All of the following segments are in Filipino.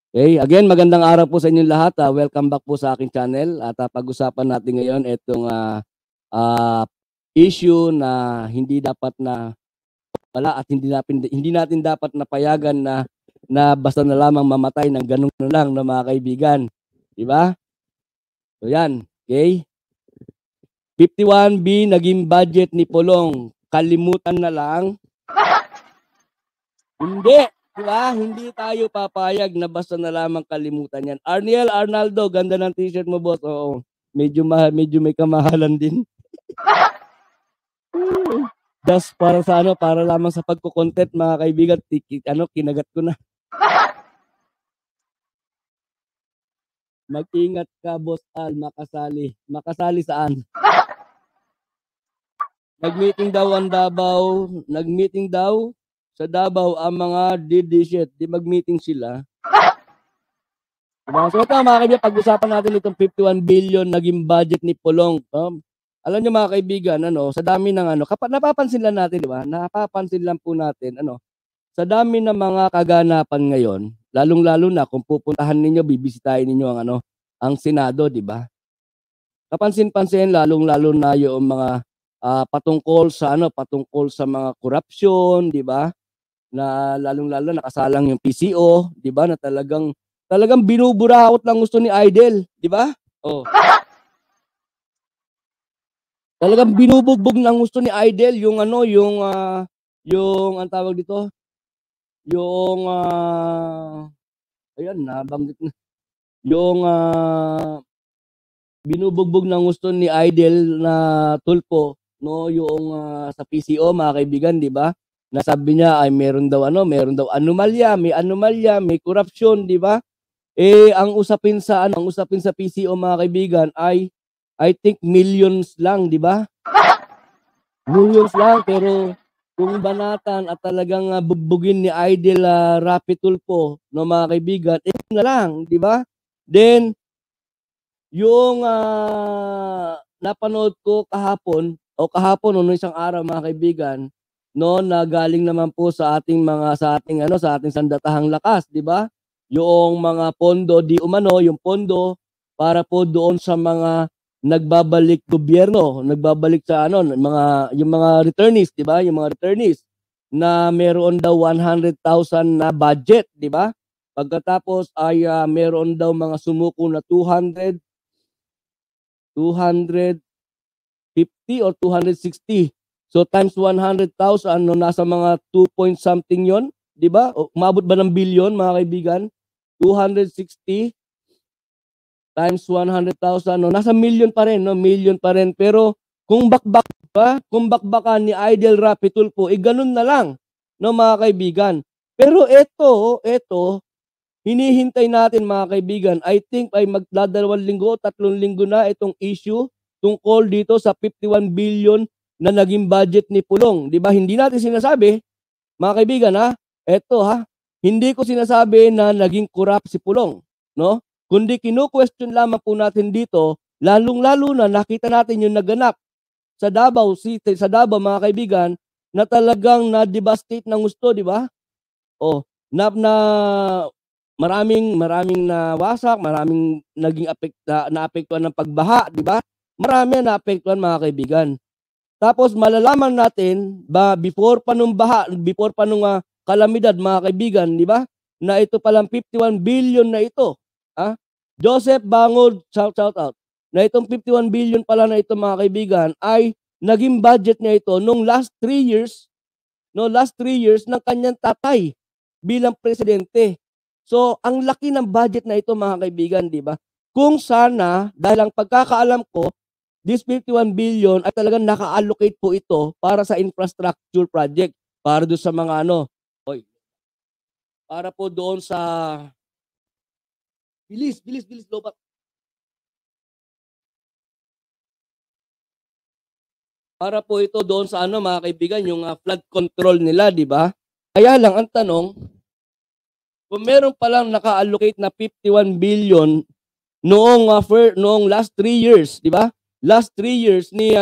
Okay, again, magandang araw po sa inyong lahat. Welcome back po sa aking channel. At pag-usapan natin ngayon itong issue na hindi dapat na wala at hindi natin dapat napayagan na basta na lamang mamatay ng ganun na lang na mga kaibigan. Di ba? So yan, okay? 51B naging budget ni Pulong. Kalimutan na lang. Hindi. Diba? Hindi tayo papayag na basta na lamang kalimutan yan. Arniel Arnaldo, ganda ng t-shirt mo, boss. Oo. Medyo may kamahalan din. Just para sa para lamang sa pagko-content, mga kaibigan, kinagat ko na. Mag-ingat ka, boss Al, makasali. Makasali saan? Nag-meeting daw ang Davao, nag-meeting daw sa Davao ang mga didishit. Di mag-meeting sila. So ito mga kaibigan, pag-usapan natin itong 51 billion naging budget ni Pulong. Alam niyo mga kaibigan, sa dami ng napapansin lang natin, di ba? Napapansin lang po natin, sa dami ng mga kaganapan ngayon, lalong-lalo na kung pupuntahan ninyo, bibisitahin ninyo ang Senado, di ba? Kapansin-pansin, lalong-lalo na yung mga patungkol sa mga korupsyon, di ba? Na lalong-lalo nakasalang yung PCO, di ba? Na talagang binuburaot lang gusto ni Idol, di ba? Oh. Talagang binubugbog ng gusto ni Idol yung yung ang tawag dito, yung ayun, nabanggit na. Yung binubugbog ng gusto ni Idol na Tulfo, no, yung sa PCO, mga kaibigan, di ba? Nasabi niya ay meron daw anomalya, may corruption, di ba? Ang usapin sa PCO, mga kaibigan, ay I think millions lang, di ba? Millions lang, pero kung banatan at talagang bugbugin ni Idol Rapi Tulfo, no, mga kaibigan, na lang, di ba? Then yung napanood ko kahapon no, isang araw, mga kaibigan, no, na galing naman po sa ating sandatahang lakas, di ba? Yung mga pondo di umano, yung pondo para po doon sa mga nagbabalik gobyerno, nagbabalik sa yung mga returnees, di ba? Yung mga returnees na meron daw 100,000 na budget, di ba? Pagkatapos ay meron daw mga sumuko na 250 or 260. So times 100,000, no, nasa mga 2 point something yon, di ba? Umabot ba ng billion, mga kaibigan? 260 times 100,000, no, nasa million pa rin, no, million pa rin. Pero kung bakbakan ni Idol Rapi Tulfo, ganun na lang, no, mga kaibigan. Pero ito, hinihintay natin, mga kaibigan. I think ay magdadalawang linggo, 3 linggo na itong issue tungkol dito sa 51 billion na naging budget ni Pulong. Di ba? Hindi natin sinasabi, mga kaibigan, hindi ko sinasabi na naging corrupt si Pulong, no? Kundi kinu-question lamang po natin dito, lalong-lalo na nakita natin yung naganap sa Davao City, sa Davao, mga kaibigan, na talagang na-devastate ng gusto, di ba? Maraming nawasak, maraming naging naapektuhan ng pagbaha, di ba? Marami na naapektuhan, mga kaibigan. Tapos malalaman natin before pa nung kalamidad, mga kaibigan, di ba? Na ito palang 51 billion na ito. Joseph Bangod, shout out. Na itong 51 billion pala na ito, mga kaibigan, ay naging budget niya ito nung last 3 years ng kanyang tatay bilang presidente. So, ang laki ng budget na ito, mga kaibigan, di ba? Kung sana, dahil ang pagkakaalam ko, this 51 billion ay talagang naka-allocate po ito para sa infrastructure project, para doon sa mga para po doon sa bilis lobat. Para po ito doon sa mga kaibigan, yung flood control nila, di ba? Kaya lang ang tanong, kung meron palang naka-allocate na 51 billion noong last 3 years, di ba? Last 3 years ni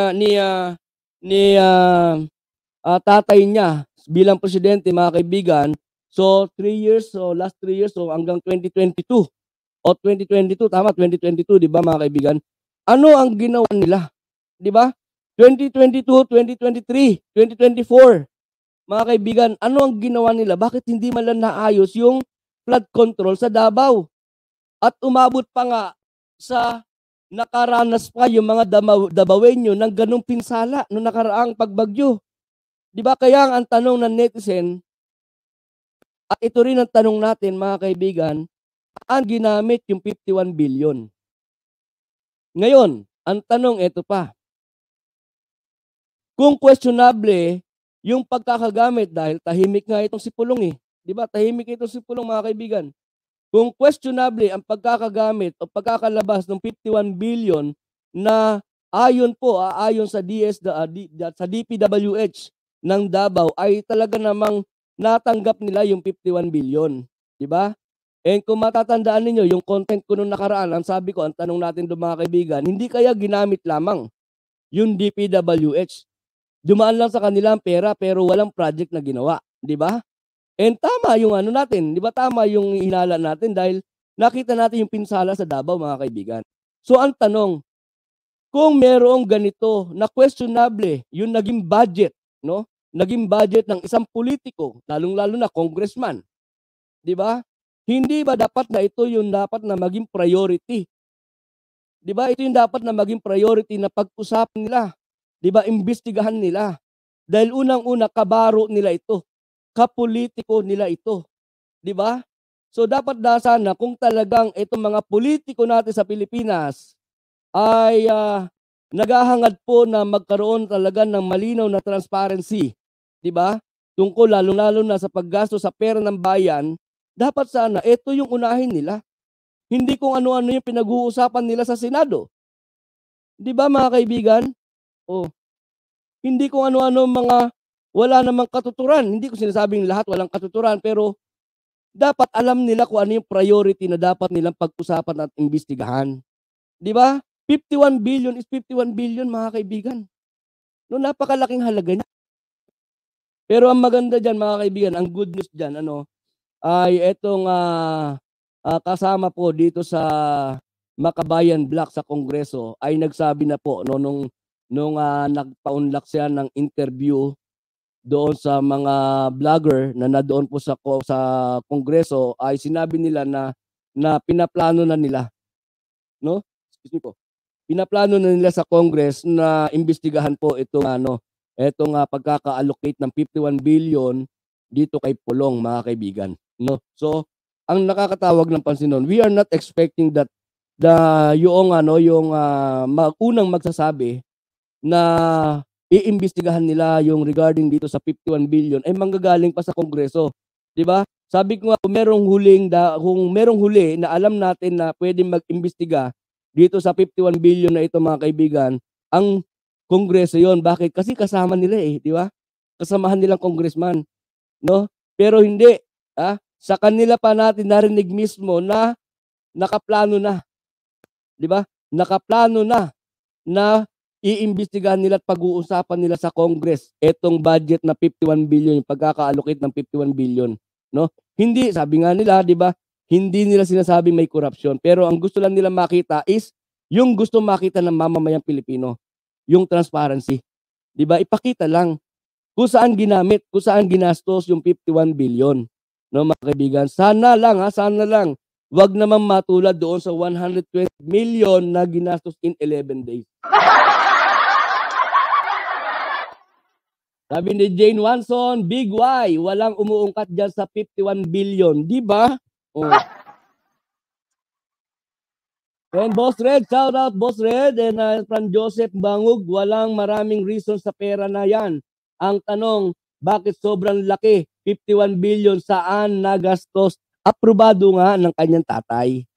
tatay niya bilang presidente, mga kaibigan, So 3 years, so last 3 years, so hanggang 2022 o 2022, tama 2022, 'di ba mga kaibigan? Ano ang ginawa nila? 'Di ba? 2022, 2023, 2024, mga kaibigan, ano ang ginawa nila? Bakit hindi man lang naayos yung flood control sa Davao? At umabot pa nga sa nakaranas pa yung mga Davaoenyo ng ganong pinsala nung nakaraang pagbagyo. 'Di ba kaya ang tanong ng netizen, at ito rin ang tanong natin mga kaibigan, saan ginamit yung 51 billion? Ngayon, ang tanong ito pa. Kung questionable yung pagkakagamit dahil tahimik nga itong si Pulong eh. 'Di ba? Tahimik itong si Pulong mga kaibigan. Kung questionable ang pagkakagamit o pagkakalabas ng 51 billion na ayon sa sa DPWH ng Davao ay talaga namang natanggap nila yung 51 billion, 'di ba? And kung matatandaan ninyo yung content ko nung nakaraan, ang sabi ko, ang tanong natin doon mga kaibigan, hindi kaya ginamit lamang yung DPWH. Dumaan lang sa kanila ang pera pero walang project na ginawa, 'di ba? And tama yung ano natin, 'di ba tama yung hinala natin dahil nakita natin yung pinsala sa Davao mga kaibigan. So ang tanong, kung merong ganito na questionable yung naging budget, no? Naging budget ng isang politiko, lalong-lalo na congressman, 'di ba? Hindi ba dapat na ito yung dapat na maging priority? 'Di ba? Ito yung dapat na maging priority na pag-usapan nila. 'Di ba? Imbestigahan nila. Dahil unang-una kabaro nila ito. Kapolitiko nila ito. 'Di ba? So dapat na sana kung talagang itong mga politiko natin sa Pilipinas ay naghahangad po na magkaroon talaga ng malinaw na transparency, 'di ba? Tungkol lalo-lalo na sa paggasto sa pera ng bayan, dapat sana ito yung unahin nila. Hindi kung ano-ano yung pinag-uusapan nila sa Senado. 'Di ba mga kaibigan? Oh, hindi kung ano-ano mga wala namang katuturan. Hindi ko sinasabing lahat walang katuturan, pero dapat alam nila kung ano yung priority na dapat nilang pag-usapan at imbestigahan. 'Di ba? 51 billion is 51 billion mga kaibigan. No, napakalaking halaga niya. Pero ang maganda diyan mga kaibigan, ang good news diyan ay etong kasama po dito sa Makabayan Block sa Kongreso ay nagsabi na po no nung nagpaunlak siya ng interview doon sa mga vlogger na nandoon po sa Kongreso, ay sinabi nila na pinaplano na nila, no? Excuse me po. Pinaplano na nila sa Congress na imbestigahan po itong pagkaka-allocate ng 51 billion dito kay Pulong mga kaibigan, no? So, ang nakakatawag ng pansin noon, we are not expecting that yung unang magsasabi na iimbestigahan nila yung regarding dito sa 51 billion ay manggagaling pa sa Kongreso, 'di ba? Sabi ko nga kung merong huli na alam natin na pwedeng mag-imbestiga dito sa 51 billion na ito mga kaibigan, ang Kongreso 'yon. Bakit? Kasi kasama nila eh, 'di ba? Kasamahan nilang congressman, no? Pero hindi, sa kanila pa natin narinig mismo na nakaplano na, 'di ba? Nakaplano na iimbestigahan nila at pag-uusapan nila sa Congress etong budget na 51 billion, yung pagkaka-allocate ng 51 billion, no? Hindi, sabi nga nila, 'di ba? Hindi nila sinasabing may korupsyon, pero ang gusto lang nila makita is yung gusto makita ng mamamayang Pilipino, yung transparency. 'Di ba? Ipakita lang kung saan ginamit, kung saan ginastos yung 51 billion, no mga kaibigan. Sana lang, wag naman matulad doon sa 120 million na ginastos in 11 days. Sabi ni Jane Watson, Big Y, walang umuungkat dyan sa 51 billion. Di ba? Oh. And Boss Red, shout out Boss Red. And from Joseph Bangug, walang maraming reason sa pera na yan. Ang tanong, bakit sobrang laki? 51 billion, saan nagastos? Aprobado nga ng kanyang tatay.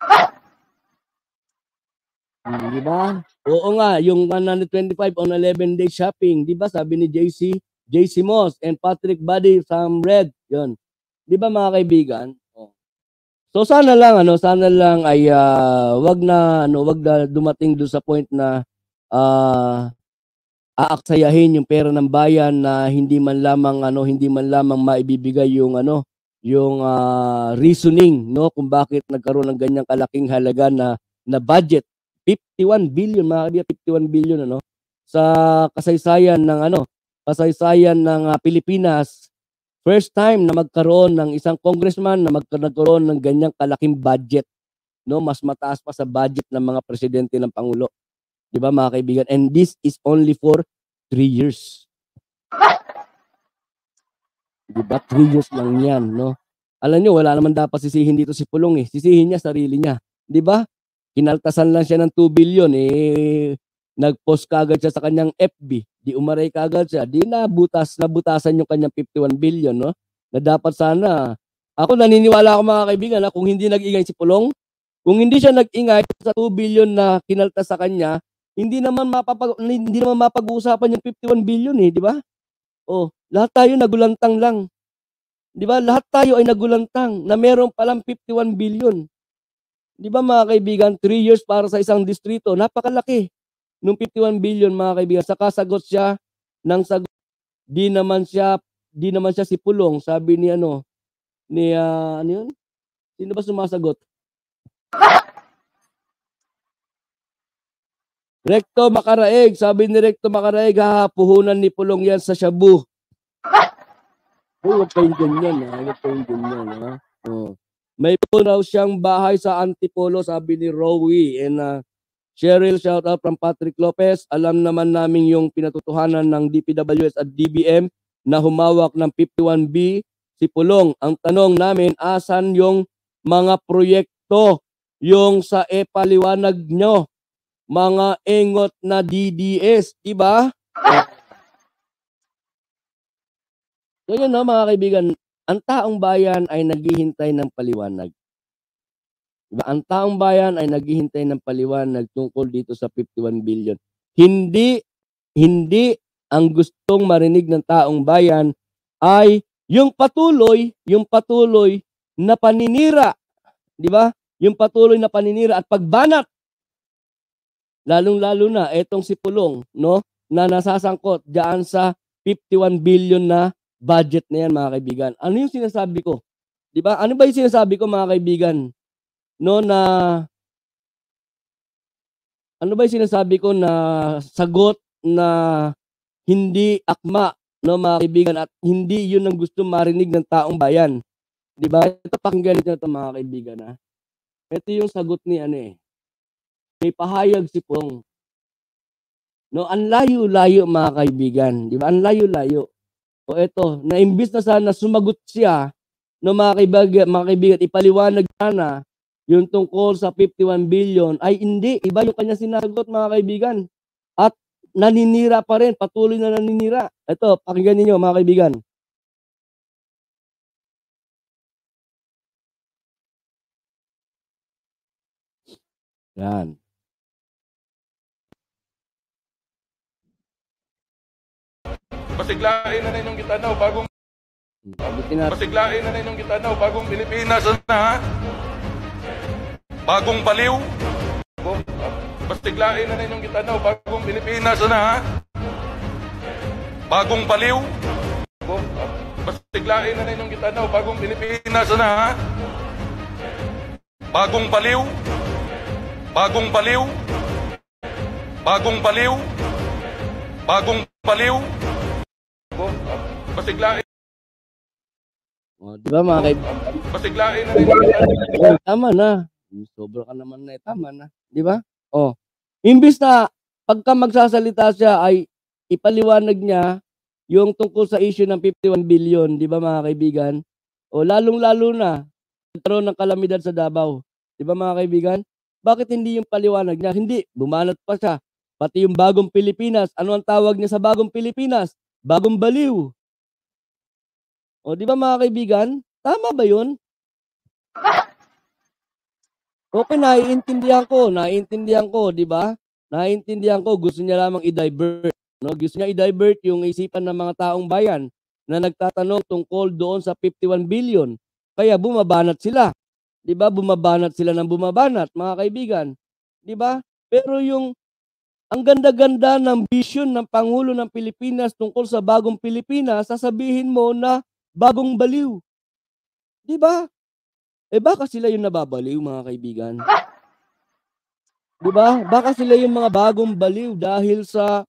Di ba? Oo nga, yung 125 on 11-day shopping, di ba sabi ni JC Moss and Patrick Buddy from Red, yun. Di ba mga kaibigan? Oh. So sana lang ay wag na dumating doon sa point na aaksayahin yung pera ng bayan na hindi man lamang maibibigay yung reasoning, no, kung bakit nagkaroon ng ganyang kalaking halaga na budget. 51 billion, mga kaibigan, 51 billion, ano, sa kasaysayan ng Pilipinas. First time na magkaroon ng isang congressman na nagkaroon ng ganyang kalaking budget, no, mas mataas pa sa budget ng mga presidente ng Pangulo. 'Di ba, mga kaibigan? And this is only for 3 years. 'Di ba? 3 years lang 'yan, no? Alam niyo, wala naman dapat sisihin dito si Pulong, eh. Sisihin niya sarili niya, 'di ba? Kinaltasan lang siya ng 2 billion, eh, nag-post kaagad siya sa kanyang FB, di umaray kaagad siya, di nabutasan yung kanyang 51 billion, no? Na dapat sana, ako naniniwala ako, mga kaibigan, na kung hindi nag-ingay si Pulong, kung hindi siya nag-ingay sa 2 billion na kinaltas sa kanya, hindi naman mapag-uusapan yung 51 billion, eh, di ba? Oh, lahat tayo nagulantang lang. 'Di ba? Lahat tayo ay nagulantang na meron palang 51 billion. 'Di ba, mga kaibigan, 3 years para sa isang distrito, napakalaki nung 51 billion, mga kaibigan. Saka sagot siya ng sagot, di naman siya si Pulong, sabi ni ano yun? Sino ba sumasagot? Recto Macaraeg, sabi ni Recto Macaraeg, puhunan ni Pulong yan sa shabu. Huwag kayong ganyan, huwag kayong ganyan, ha? Oh. May po raw siyang bahay sa Antipolo, sabi ni Rowie. And Cheryl, shout out from Patrick Lopez. Alam naman namin yung pinatutuhanan ng DPWS at DBM na humawak ng 51B si Pulong. Ang tanong namin, asan yung mga proyekto, yung sa paliwanag nyo, mga engot na DDS, diba? So yun, no, mga kaibigan, ang taong bayan ay naghihintay ng paliwanag. Diba? Ang taong bayan ay naghihintay ng paliwanag tungkol dito sa 51 billion. Hindi ang gustong marinig ng taong bayan ay yung patuloy na paninira, di ba? Yung patuloy na paninira at pagbanat. Lalong-lalo na etong si Pulong, no, na nasasangkot diyan sa 51 billion na budget na yan, mga kaibigan. Ano yung sinasabi ko? Di ba? Ano ba yung sinasabi ko, mga kaibigan? No, na ano ba yung sinasabi ko na sagot na hindi akma, no, mga kaibigan, at hindi yun ang gusto marinig ng taong bayan. Di ba? Ito, pakinggan nito, mga kaibigan, ha? Ito yung sagot ni may pahayag si Pulong. No, ang layo-layo, mga kaibigan. Di ba? Ang layo-layo. O eto, na imbis na sana sumagot siya, no, mga kaibigan, ipaliwanag sana yung tungkol sa 51 billion, ay hindi. Iba yung kanya sinagot, mga kaibigan. At naninira pa rin, patuloy na naninira. Ito, pakinggan ninyo, mga kaibigan. Yan. Pasiglain na ninyong gitanaw, pasiglain na ninyong gitanaw, bagong Pilipinas na, bagong baliw. Pasiglain na ninyong gitanaw, bagong Pilipinas na, bagong baliw. Pasiglain na ninyong gitanaw, bagong Pilipinas na, bagong baliw. Bagong baliw. Bagong baliw. Bagong baliw. Pasiglain. O, di ba, mga kaibigan? Pasiglain na ninyong tama na. Sobra ka naman na, tama na. Di ba? O, imbis na pagka magsasalita siya ay ipaliwanag niya yung tungkol sa issue ng 51 billion, di ba, mga kaibigan? O, lalong-lalo na, nagkaroon ng kalamidad sa Davao. Di ba, mga kaibigan? Bakit hindi yung paliwanag niya? Hindi, bumanat pa siya. Pati yung bagong Pilipinas, ano ang tawag niya sa bagong Pilipinas? Bagong baliw. O, di ba, mga kaibigan? Tama ba yun? Okay, naiintindihan ko, di ba? Naiintindihan ko, gusto niya lamang i-divert. No? Gusto niya i-divert yung isipan ng mga taong bayan na nagtatanong tungkol doon sa 51 billion. Kaya bumabanat sila. Di ba? Bumabanat sila ng bumabanat, mga kaibigan. Di ba? Pero yung ang ganda-ganda ng vision ng Pangulo ng Pilipinas tungkol sa bagong Pilipinas, sasabihin mo na bagong baliw. 'Di ba? Baka sila yung nababaliw, mga kaibigan. 'Di ba? Baka sila yung mga bagong baliw dahil sa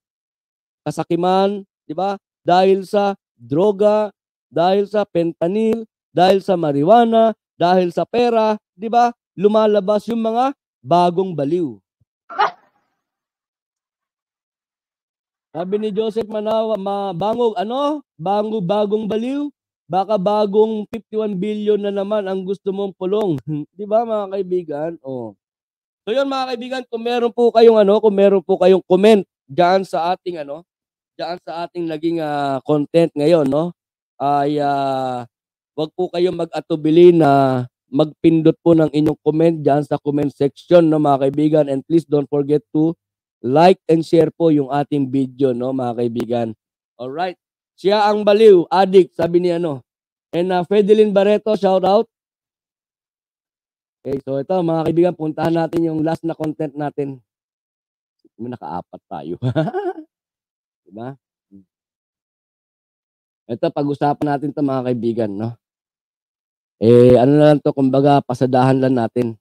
kasakiman, 'di ba? Dahil sa droga, dahil sa fentanyl, dahil sa marijuana, dahil sa pera, 'di ba? Lumalabas yung mga bagong baliw. Sabi ni Joseph Manawa, bagong baliw, baka bagong 51 billion na naman ang gusto mong pulong. 'Di ba, mga kaibigan? Oh. So yun, mga kaibigan, kung meron po kayong comment diyan sa ating naging content ngayon, no? Ay 'wag po kayong mag-atubili na magpindot po ng inyong comment diyan sa comment section, no, mga kaibigan, and please don't forget to like and share po yung ating video, no, mga kaibigan. Alright. Siya ang baliw, addict, sabi ni ano. And Fedelin Barreto, shout out. Okay, so ito, mga kaibigan, puntahan natin yung last na content natin. Naka-apat tayo. Diba? Ito, pag-usapan natin 'to, mga kaibigan, no. Ano na lang 'to, kumbaga pasadahan lang natin.